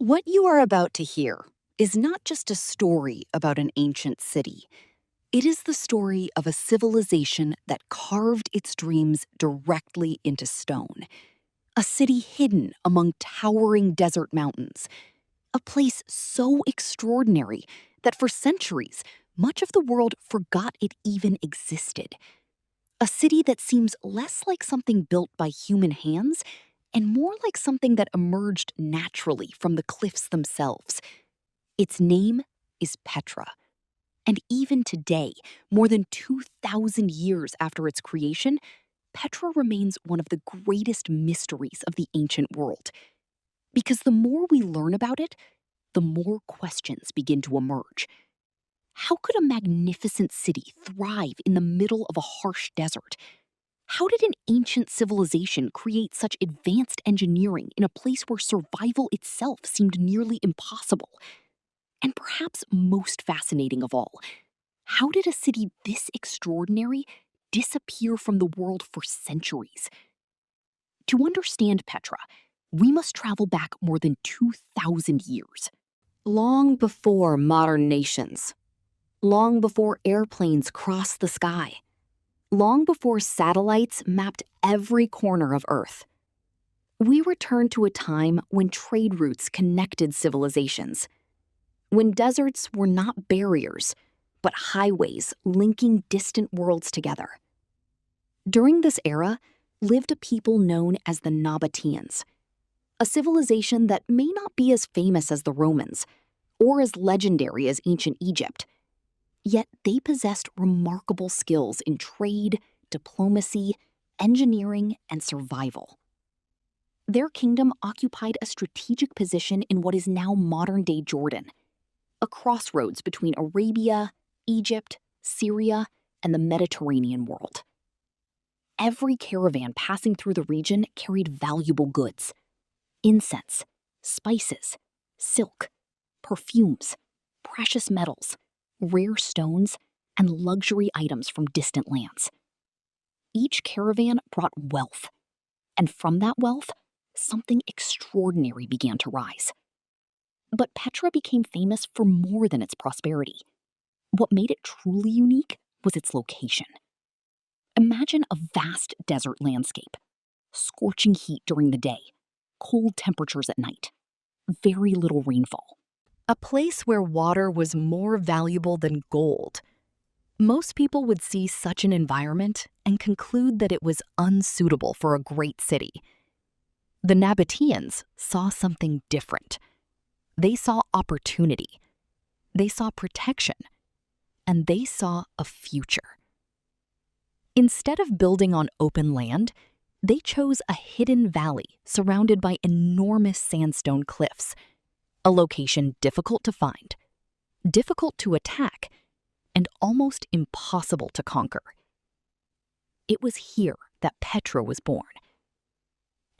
What you are about to hear is not just a story about an ancient city. It is the story of a civilization that carved its dreams directly into stone. A city hidden among towering desert mountains. A place so extraordinary that for centuries, much of the world forgot it even existed. A city that seems less like something built by human hands and more like something that emerged naturally from the cliffs themselves. Its name is Petra. And even today, more than 2,000 years after its creation, Petra remains one of the greatest mysteries of the ancient world. Because the more we learn about it, the more questions begin to emerge. How could a magnificent city thrive in the middle of a harsh desert? How did an ancient civilization create such advanced engineering in a place where survival itself seemed nearly impossible? And perhaps most fascinating of all, how did a city this extraordinary disappear from the world for centuries? To understand Petra, we must travel back more than 2,000 years. Long before modern nations, long before airplanes crossed the sky, long before satellites mapped every corner of Earth, we return to a time when trade routes connected civilizations, when deserts were not barriers, but highways linking distant worlds together. During this era lived a people known as the Nabateans, a civilization that may not be as famous as the Romans or as legendary as ancient Egypt. Yet they possessed remarkable skills in trade, diplomacy, engineering, and survival. Their kingdom occupied a strategic position in what is now modern-day Jordan, a crossroads between Arabia, Egypt, Syria, and the Mediterranean world. Every caravan passing through the region carried valuable goods: incense, spices, silk, perfumes, precious metals, rare stones, and luxury items from distant lands. Each caravan brought wealth, and from that wealth, something extraordinary began to rise. But Petra became famous for more than its prosperity. What made it truly unique was its location. Imagine a vast desert landscape, scorching heat during the day, cold temperatures at night, very little rainfall. A place where water was more valuable than gold. Most people would see such an environment and conclude that it was unsuitable for a great city. The Nabateans saw something different. They saw opportunity. They saw protection. And they saw a future. Instead of building on open land, they chose a hidden valley surrounded by enormous sandstone cliffs, a location difficult to find, difficult to attack, and almost impossible to conquer. It was here that Petra was born.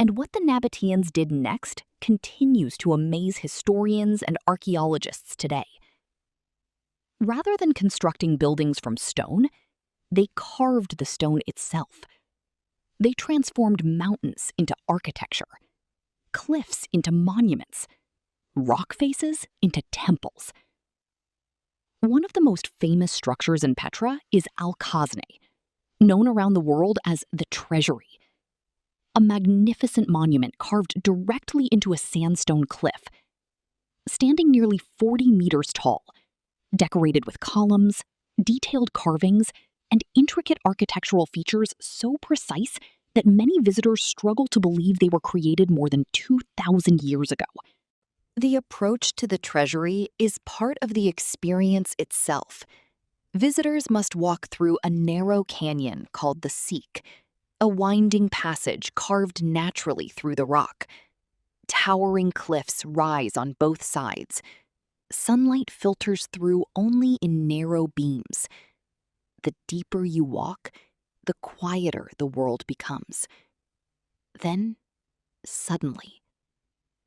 And what the Nabateans did next continues to amaze historians and archaeologists today. Rather than constructing buildings from stone, they carved the stone itself. They transformed mountains into architecture, cliffs into monuments, rock faces into temples. One of the most famous structures in Petra is Al-Khazne, known around the world as the Treasury, a magnificent monument carved directly into a sandstone cliff, standing nearly 40 meters tall, decorated with columns, detailed carvings, and intricate architectural features so precise that many visitors struggle to believe they were created more than 2,000 years ago. The approach to the treasury is part of the experience itself. Visitors must walk through a narrow canyon called the Seek, a winding passage carved naturally through the rock. Towering cliffs rise on both sides. Sunlight filters through only in narrow beams. The deeper you walk, the quieter the world becomes. Then, suddenly,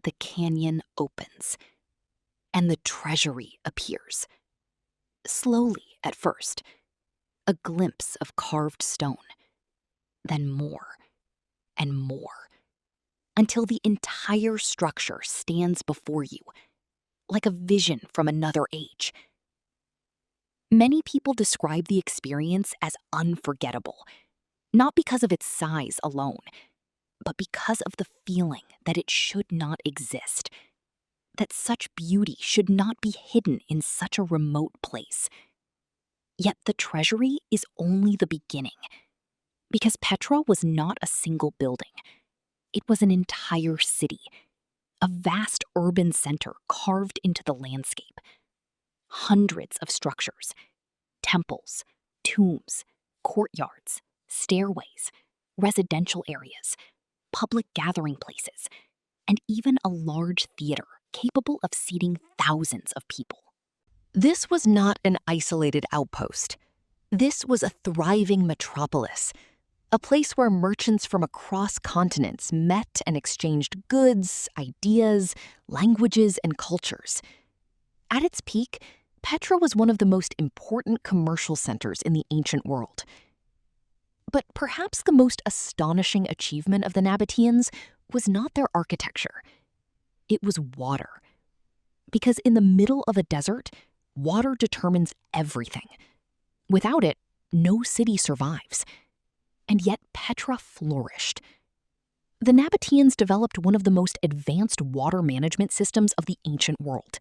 the canyon opens, and the treasury appears. Slowly at first, a glimpse of carved stone, then more and more. until the entire structure stands before you, like a vision from another age. Many people describe the experience as unforgettable, not because of its size alone, but because of the feeling that it should not exist, that such beauty should not be hidden in such a remote place. Yet the treasury is only the beginning, because Petra was not a single building. It was an entire city, a vast urban center carved into the landscape. Hundreds of structures, temples, tombs, courtyards, stairways, residential areas, public gathering places, and even a large theater capable of seating thousands of people. This was not an isolated outpost. This was a thriving metropolis, a place where merchants from across continents met and exchanged goods, ideas, languages, and cultures. At its peak, Petra was one of the most important commercial centers in the ancient world. But perhaps the most astonishing achievement of the Nabateans was not their architecture. It was water. Because in the middle of a desert, water determines everything. Without it, no city survives. And yet Petra flourished. The Nabateans developed one of the most advanced water management systems of the ancient world.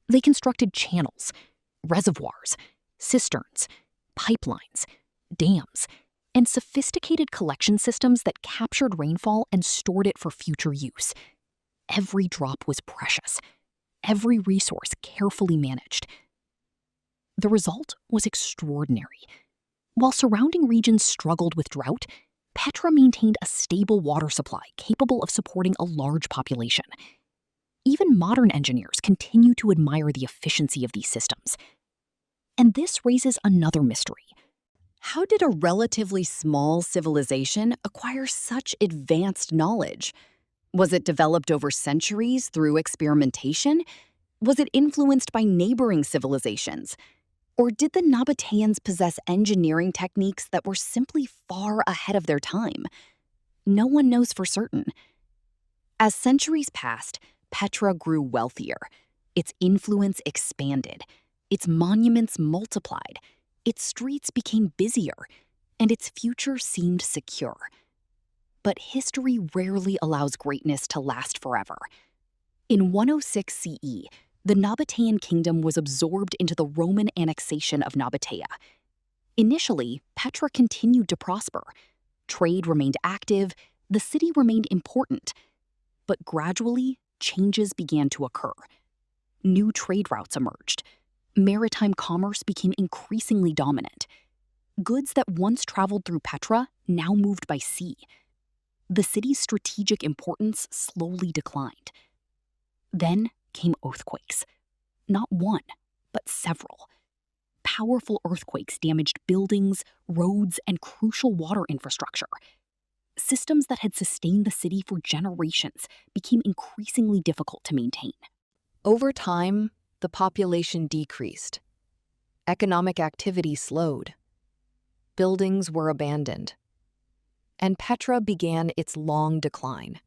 They constructed channels, reservoirs, cisterns, pipelines, dams, and sophisticated collection systems that captured rainfall and stored it for future use. Every drop was precious, every resource carefully managed. The result was extraordinary. While surrounding regions struggled with drought, Petra maintained a stable water supply capable of supporting a large population. Even modern engineers continue to admire the efficiency of these systems. And this raises another mystery. How did a relatively small civilization acquire such advanced knowledge? Was it developed over centuries through experimentation? Was it influenced by neighboring civilizations? Or did the Nabateans possess engineering techniques that were simply far ahead of their time? No one knows for certain. As centuries passed, Petra grew wealthier. Its influence expanded. Its monuments multiplied. Its streets became busier, and its future seemed secure. But history rarely allows greatness to last forever. In 106 CE, the Nabatean kingdom was absorbed into the Roman annexation of Nabatea. Initially, Petra continued to prosper. Trade remained active, the city remained important. But gradually, changes began to occur. New trade routes emerged. Maritime commerce became increasingly dominant. Goods that once traveled through Petra now moved by sea. The city's strategic importance slowly declined. Then came earthquakes. Not one, but several. Powerful earthquakes damaged buildings, roads, and crucial water infrastructure. Systems that had sustained the city for generations became increasingly difficult to maintain. Over time, the population decreased. Economic activity slowed. Buildings were abandoned. And Petra began its long decline.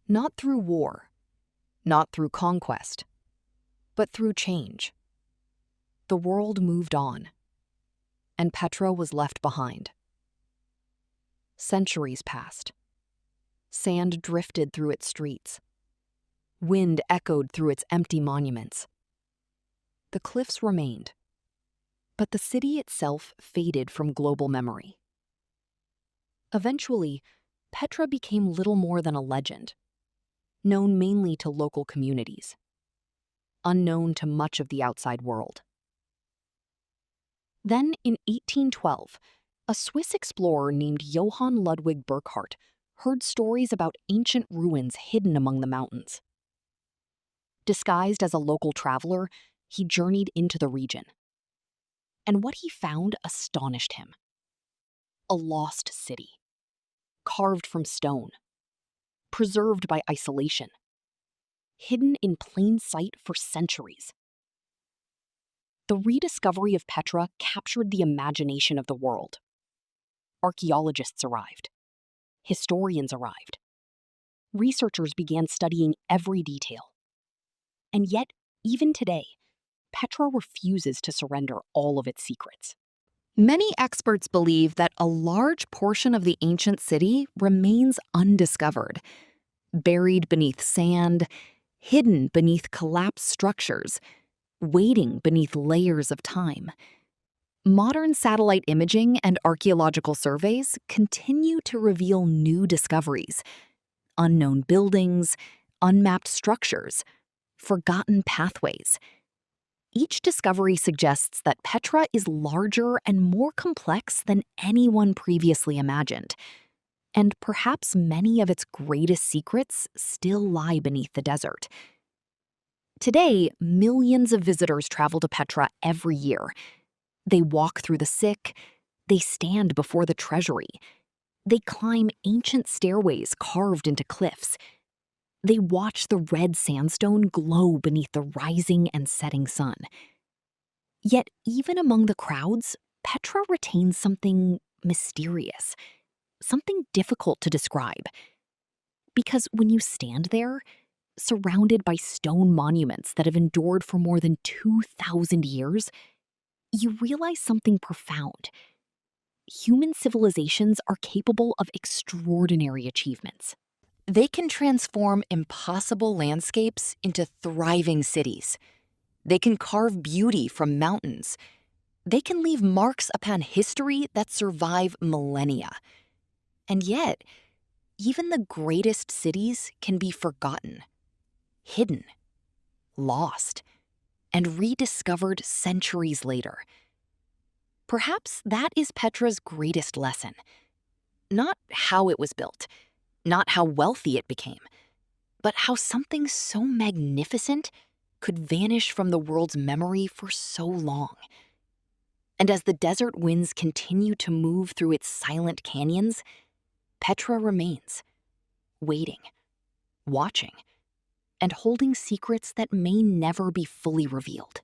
Not through war, not through conquest, but through change. The world moved on, and Petra was left behind. Centuries passed. Sand drifted through its streets. Wind echoed through its empty monuments. The cliffs remained, but the city itself faded from global memory. Eventually, Petra became little more than a legend, known mainly to local communities, unknown to much of the outside world. Then, in 1812, a Swiss explorer named Johann Ludwig Burckhardt heard stories about ancient ruins hidden among the mountains. Disguised as a local traveler, he journeyed into the region. And what he found astonished him. A lost city, carved from stone, preserved by isolation, hidden in plain sight for centuries. The rediscovery of Petra captured the imagination of the world. Archaeologists arrived. Historians arrived. researchers began studying every detail. And yet, even today, Petra refuses to surrender all of its secrets. Many experts believe that a large portion of the ancient city remains undiscovered, buried beneath sand, hidden beneath collapsed structures, waiting beneath layers of time. Modern satellite imaging and archaeological surveys continue to reveal new discoveries: unknown buildings, unmapped structures, forgotten pathways. Each discovery suggests that Petra is larger and more complex than anyone previously imagined. And perhaps many of its greatest secrets still lie beneath the desert. Today, millions of visitors travel to Petra every year. They walk through the sick, they stand before the treasury, they climb ancient stairways carved into cliffs. They watch the red sandstone glow beneath the rising and setting sun. Yet, even among the crowds, Petra retains something mysterious, something difficult to describe. Because when you stand there, surrounded by stone monuments that have endured for more than 2,000 years, you realize something profound. Human civilizations are capable of extraordinary achievements. They can transform impossible landscapes into thriving cities. They can carve beauty from mountains. They can leave marks upon history that survive millennia. And yet, even the greatest cities can be forgotten, hidden, lost, and rediscovered centuries later. Perhaps that is Petra's greatest lesson. Not how it was built, not how wealthy it became, but how something so magnificent could vanish from the world's memory for so long. And as the desert winds continue to move through its silent canyons, Petra remains, waiting, watching, and holding secrets that may never be fully revealed.